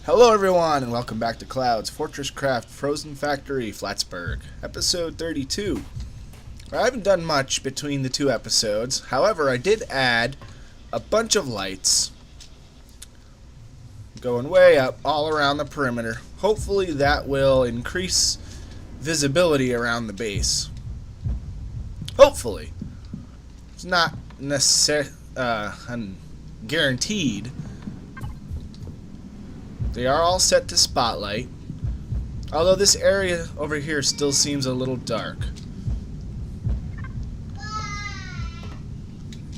Hello everyone and welcome back to Cloud's Fortresscraft Frozen Factory, Flattsburg, episode 32. I haven't done much between the two episodes, however I did add a bunch of lights going way up all around the perimeter. Hopefully that will increase visibility around the base. Hopefully. It's not guaranteed. They are all set to spotlight, although this area over here still seems a little dark.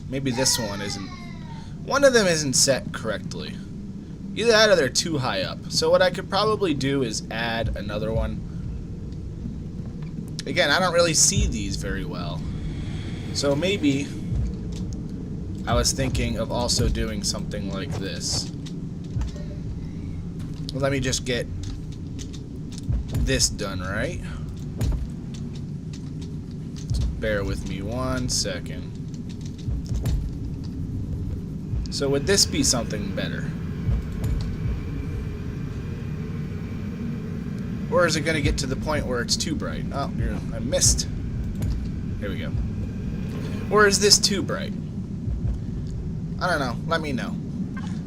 Maybe this one isn't. One of them isn't set correctly. Either that or they're too high up. So what I could probably do is add another one. Again, I don't really see these very well. So maybe I was thinking of also doing something like this. Let me just get this done right. Just bear with me 1 second. So would this be something better? Or is it going to get to the point where it's too bright? Oh, I missed. Here we go. Or is this too bright? I don't know. Let me know.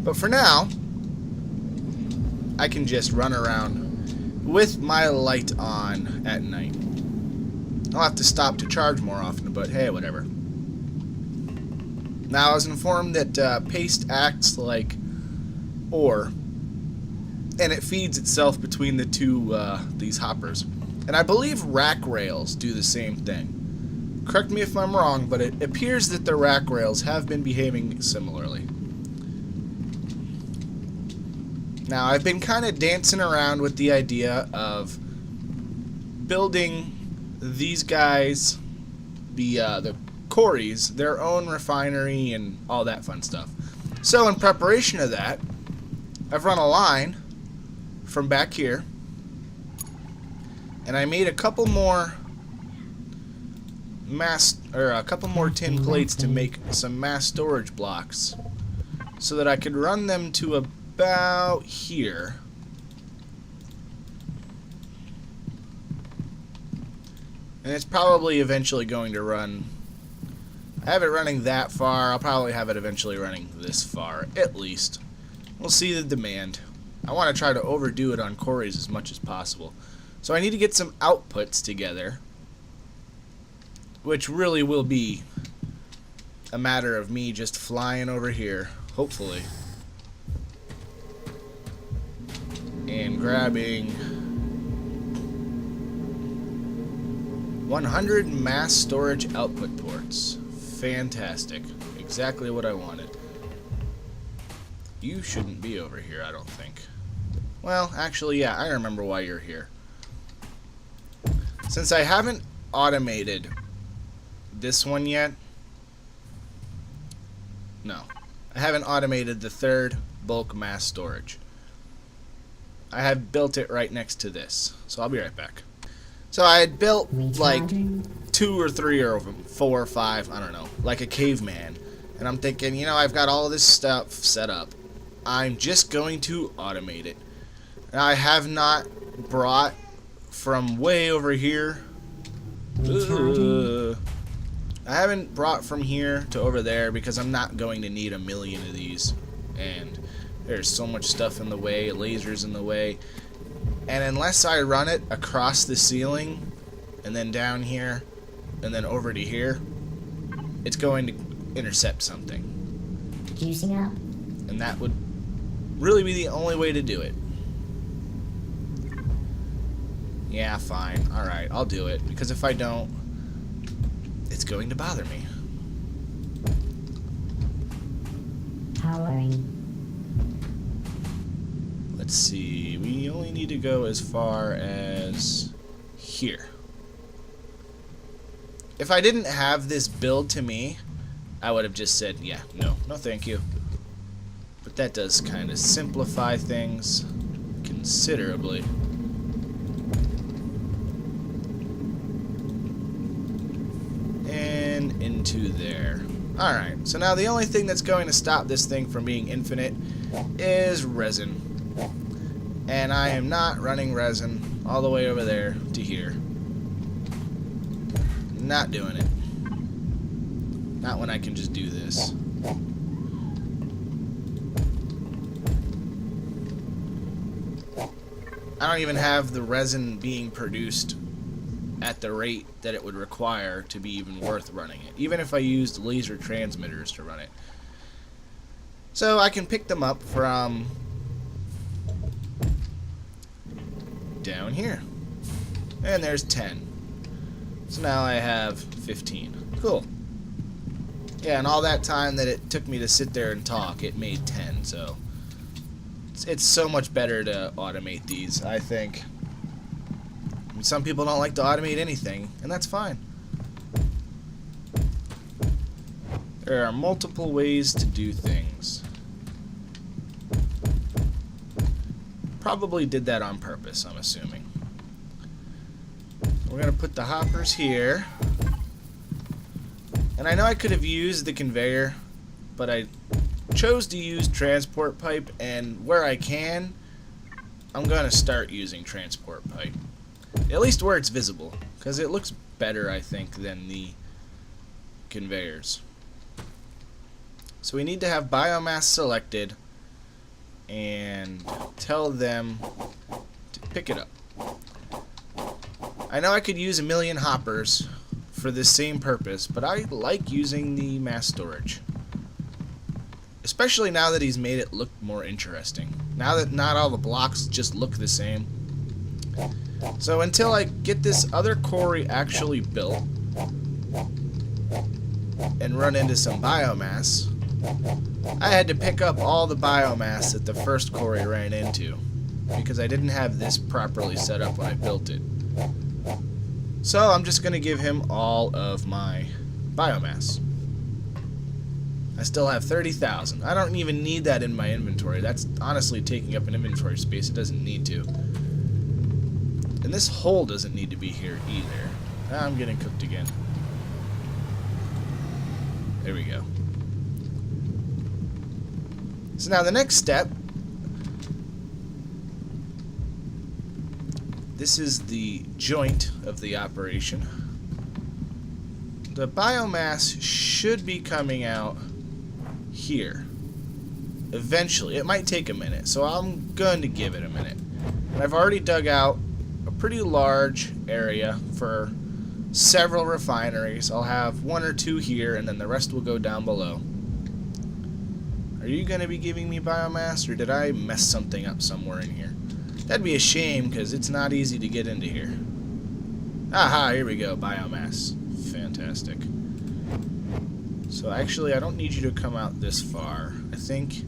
But for now, I can just run around with my light on at night. I'll have to stop to charge more often, but hey, whatever. Now, I was informed that paste acts like ore, and it feeds itself between the two these hoppers. And I believe rack rails do the same thing. Correct me if I'm wrong, but it appears that the rack rails have been behaving similarly. Now, I've been kind of dancing around with the idea of building these guys, the Quarries, their own refinery and all that fun stuff. So in preparation of that, I've run a line from back here, and I made a couple more tin plates to make some mass storage blocks, so that I could run them to about here. And it's probably eventually going to run. I have it running that far. I'll probably have it eventually running this far, at least. We'll see the demand. I want to try to overdo it on Quarries as much as possible. So I need to get some outputs together, which really will be a matter of me just flying over here, hopefully, and grabbing 100 mass storage output ports. Fantastic. Exactly what I wanted. You shouldn't be over here, I don't think. Well, actually, yeah, I remember why you're here. Since I haven't automated this one yet, no, I haven't automated the third bulk mass storage. I have built it right next to this, so I'll be right back. So I had built like 2 or 3 or 4 or 5, I don't know, like a caveman. And I'm thinking, you know, I've got all this stuff set up. I'm just going to automate it. And I have not brought from way over here. I haven't brought from here to over there because I'm not going to need a million of these. And there's so much stuff in the way, lasers in the way. And unless I run it across the ceiling, and then down here, and then over to here, it's going to intercept something. Juicing up. And that would really be the only way to do it. Yeah, fine. Alright, I'll do it. Because if I don't, it's going to bother me. Powering. Let's see, we only need to go as far as here. If I didn't have this build to me, I would have just said, yeah, no thank you. But that does kind of simplify things considerably. And into there. Alright, so now the only thing that's going to stop this thing from being infinite is resin. And I am not running resin all the way over there to here. Not doing it. Not when I can just do this. I don't even have the resin being produced at the rate that it would require to be even worth running it, even if I used laser transmitters to run it. So I can pick them up from down here. And there's 10. So now I have 15. Cool. Yeah, and all that time that it took me to sit there and talk, it made 10, so it's so much better to automate these, I think. I mean, some people don't like to automate anything, and that's fine. There are multiple ways to do things. Probably did that on purpose, I'm assuming. We're going to put the hoppers here. And I know I could have used the conveyor, but I chose to use transport pipe, and where I can, I'm going to start using transport pipe. At least where it's visible, because it looks better, I think, than the conveyors. So we need to have biomass selected and tell them to pick it up. I know I could use 1,000,000 hoppers for this same purpose, but I like using the mass storage. Especially now that he's made it look more interesting. Now that not all the blocks just look the same. So until I get this other quarry actually built and run into some biomass, I had to pick up all the biomass that the first quarry ran into because I didn't have this properly set up when I built it. So I'm just going to give him all of my biomass. I still have 30,000. I don't even need that in my inventory. That's honestly taking up an inventory space it doesn't need to. And this hole doesn't need to be here either. I'm getting cooked again. There we go. So now the next step, this is the joint of the operation. The biomass should be coming out here. Eventually. It might take a minute, so I'm going to give it a minute. And I've already dug out a pretty large area for several refineries. I'll have 1 or 2 here, and then the rest will go down below. Are you going to be giving me biomass, or did I mess something up somewhere in here? That'd be a shame, because it's not easy to get into here. Aha, here we go, biomass. Fantastic. So actually, I don't need you to come out this far. I think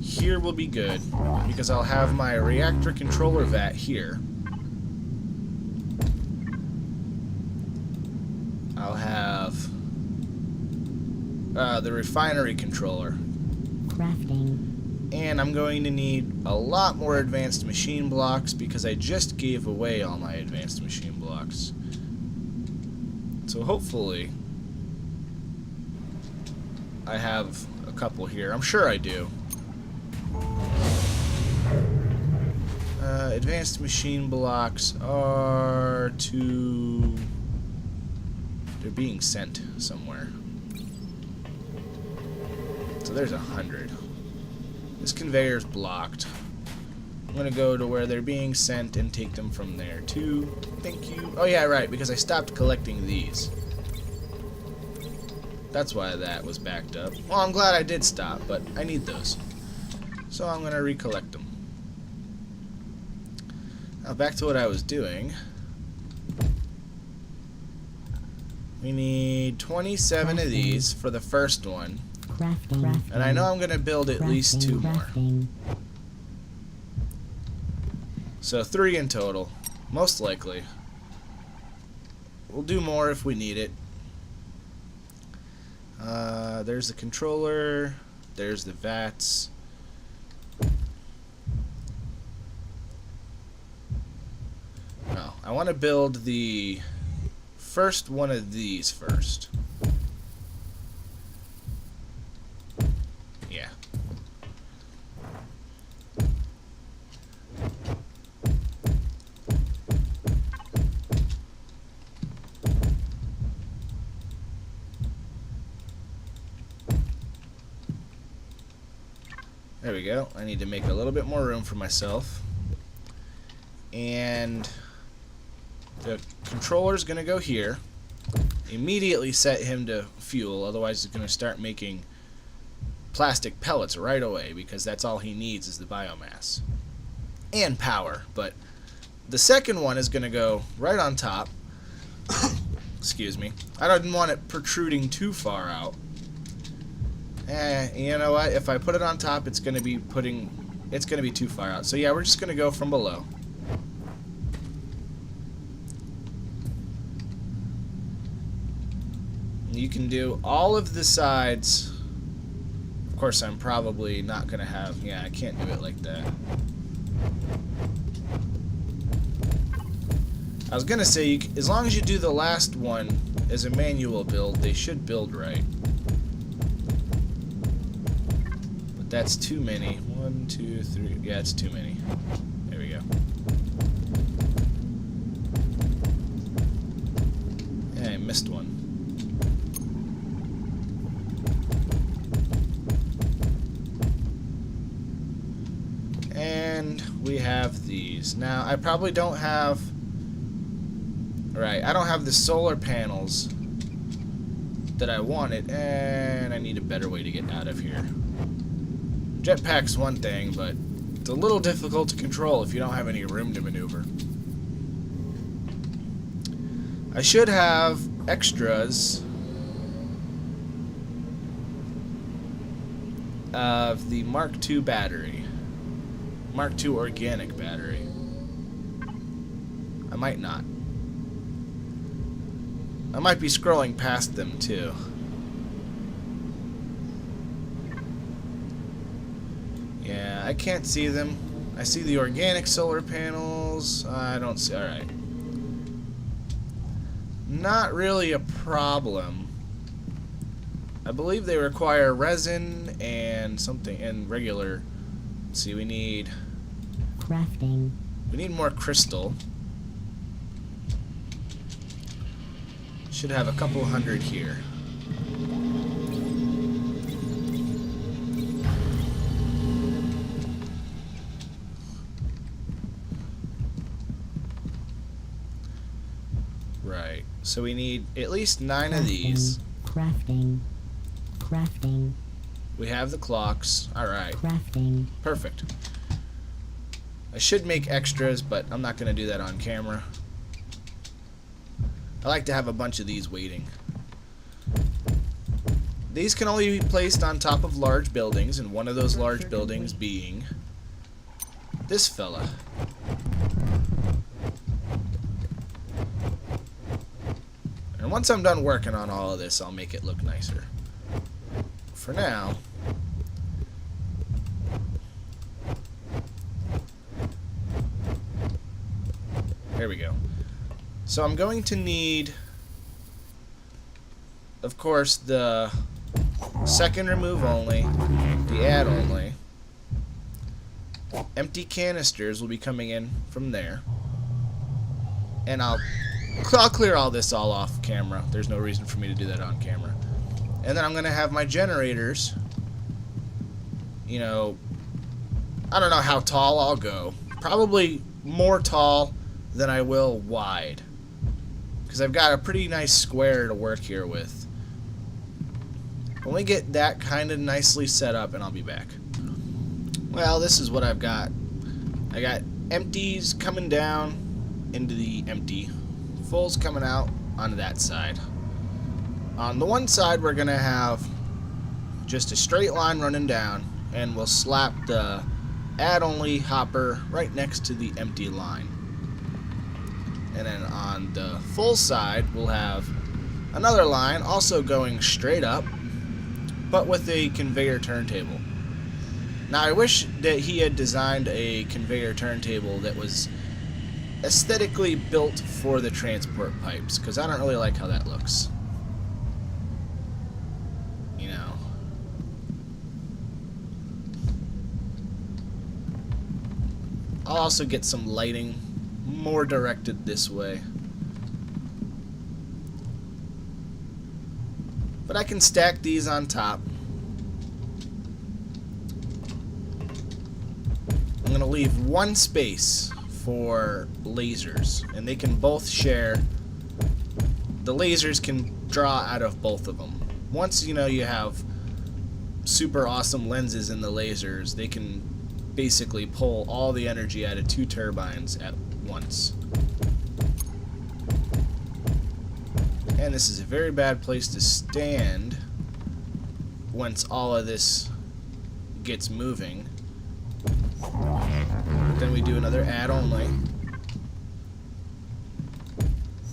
here will be good, because I'll have my reactor controller vat here. I'll have the refinery controller. Crafting. And I'm going to need a lot more advanced machine blocks because I just gave away all my advanced machine blocks. So hopefully I have a couple here. I'm sure I do. Advanced machine blocks are to... They're being sent somewhere. So there's 100. This conveyor's blocked. I'm gonna go to where they're being sent and take them from there too. Thank you. Oh yeah, right, because I stopped collecting these. That's why that was backed up. Well, I'm glad I did stop, but I need those. So I'm gonna recollect them. Now back to what I was doing. We need 27 of these for the first one. Crafting. And I know I'm going to build at least 2 more. Crafting. So 3 in total, most likely. We'll do more if we need it. There's the controller. There's the vats. No, I want to build the first one of these first. Yeah. There we go. I need to make a little bit more room for myself. And the controller's going to go here. Immediately set him to fuel, otherwise he's going to start making plastic pellets right away, because that's all he needs is the biomass. And power. But the second one is going to go right on top. Excuse me. I didn't want it protruding too far out. You know what? If I put it on top, it's going to be too far out. So yeah, we're just going to go from below. You can do all of the sides. Of course, I'm probably not going to have... Yeah, I can't do it like that. I was going to say, as long as you do the last one as a manual build, they should build right. But that's too many. 1, 2, 3... Yeah, it's too many. There we go. Yeah, I missed one. And we have these. Now, I probably don't have... Right, I don't have the solar panels that I wanted, and I need a better way to get out of here. Jetpack's one thing, but it's a little difficult to control if you don't have any room to maneuver. I should have extras of the Mark II battery. Mark II organic battery. I might not. I might be scrolling past them too. Yeah, I can't see them. I see the organic solar panels. I don't see... Alright. Not really a problem. I believe they require resin and something, and regular... Let's see, we need... Crafting. We need more crystal. Should have a couple hundred here. Right. So we need at least 9 of these. Crafting. Crafting. We have the clocks. Alright. Crafting. Perfect. I should make extras, but I'm not going to do that on camera. I like to have a bunch of these waiting. These can only be placed on top of large buildings, and one of those large buildings being this fella. And once I'm done working on all of this, I'll make it look nicer. For now... There we go. So I'm going to need, of course, the second remove only, the add only. Empty canisters will be coming in from there. And I'll clear all this all off camera. There's no reason for me to do that on camera. And then I'm going to have my generators, you know, I don't know how tall I'll go. Probably more tall than I will wide. Because I've got a pretty nice square to work here with. When we get that kind of nicely set up, and I'll be back. Well, this is what I've got. I got empties coming down into the empty. Fulls coming out onto that side. On the one side, we're going to have just a straight line running down, and we'll slap the add-only hopper right next to the empty line. And then on the full side, we'll have another line also going straight up, but with a conveyor turntable. Now, I wish that he had designed a conveyor turntable that was aesthetically built for the transport pipes, because I don't really like how that looks. You know. I'll also get some lighting more directed this way. But I can stack these on top. leave one space for lasers, and they can both share. The lasers can draw out of both of them. Once you have super awesome lenses in the lasers, they can basically pull all the energy out of 2 turbines at once. And this is a very bad place to stand once all of this gets moving. Then we do another add only.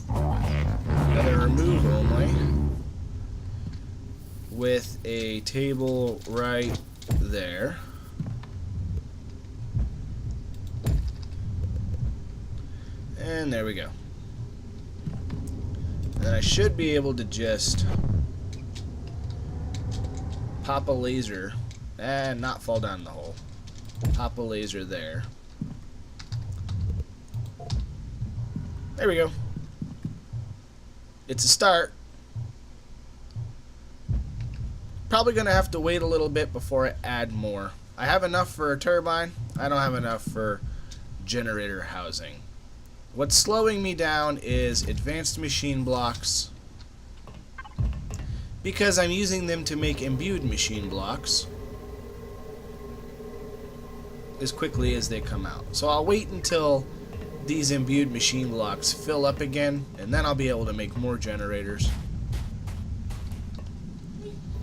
Another remove only. With a table right there. And there we go. And then I should be able to just pop a laser and not fall down the hole. Pop a laser there. There we go. It's a start. Probably gonna have to wait a little bit before I add more. I have enough for a turbine. I don't have enough for generator housing. What's slowing me down is advanced machine blocks, because I'm using them to make imbued machine blocks as quickly as they come out. So I'll wait until these imbued machine blocks fill up again, and then I'll be able to make more generators.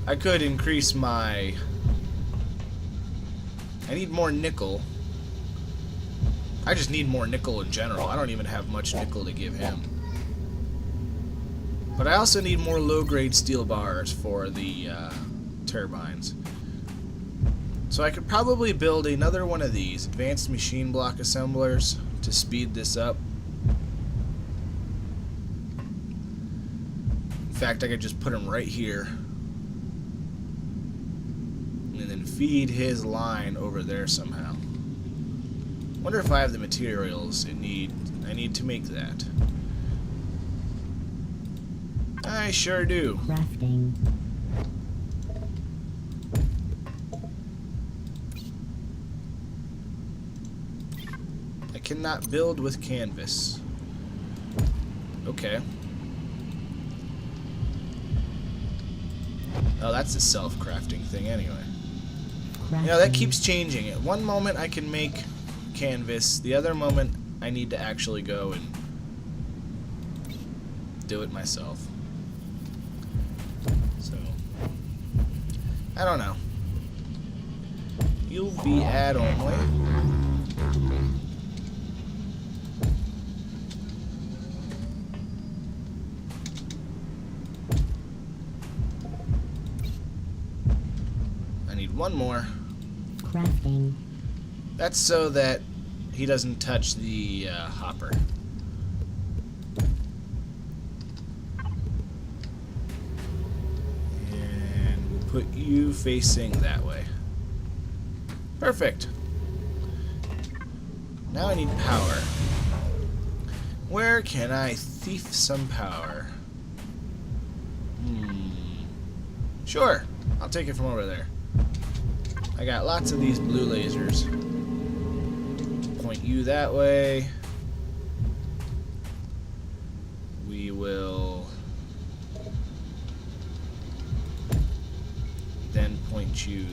I could increase my... I need more nickel. I just need more nickel in general. I don't even have much nickel to give him. But I also need more low-grade steel bars for the turbines. So I could probably build another one of these advanced machine block assemblers to speed this up. In fact, I could just put them right here. And then feed his line over there somehow. Wonder if I have the materials I need to make that. I sure do. Crafting. I cannot build with canvas. Okay. Oh, that's a self-crafting thing anyway. Crafting. You know, that keeps changing. At one moment I can make canvas, the other moment I need to actually go and do it myself. So, I don't know. You'll be add only. I need one more. Crafting. That's so that he doesn't touch the hopper. And we'll put you facing that way. Perfect. Now I need power. Where can I thief some power? Sure, I'll take it from over there. I got lots of these blue lasers. Point you that way. We will then point you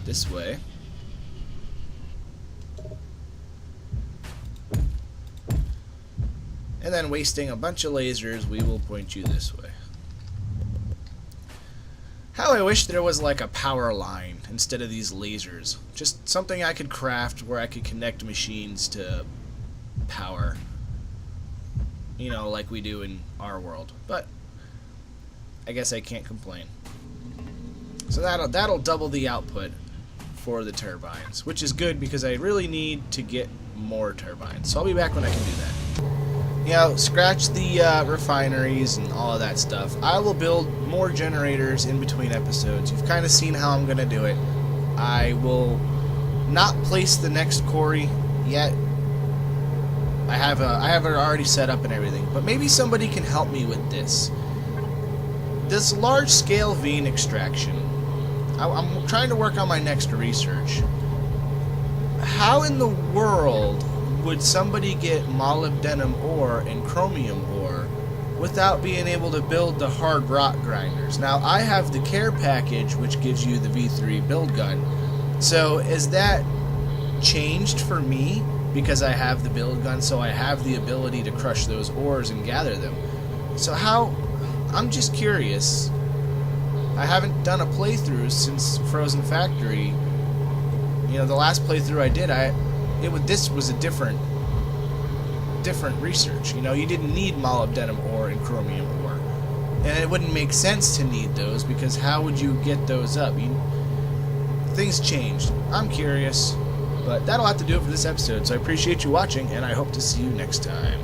this way. And then, wasting a bunch of lasers, we will point you this way. How I wish there was like a power line instead of these lasers. Just something I could craft where I could connect machines to power. You know, like we do in our world. But I guess I can't complain. So that'll double the output for the turbines, which is good because I really need to get more turbines. So I'll be back when I can do that. You know, scratch the refineries and all of that stuff. I will build more generators in between episodes. You've kind of seen how I'm going to do it. I will not place the next quarry yet. I have it already set up and everything, but maybe somebody can help me with this. This large-scale vein extraction. I'm trying to work on my next research. how in the world would somebody get molybdenum ore and chromium ore without being able to build the hard rock grinders? Now, I have the care package, which gives you the V3 build gun. So, is that changed for me because I have the build gun, so I have the ability to crush those ores and gather them? So how... I'm just curious. I haven't done a playthrough since Frozen Factory. You know, the last playthrough I did, this was a different research. You know, you didn't need molybdenum ore and chromium ore, and it wouldn't make sense to need those because how would you get those up? Things changed. I'm curious, but that'll have to do it for this episode. So I appreciate you watching, and I hope to see you next time.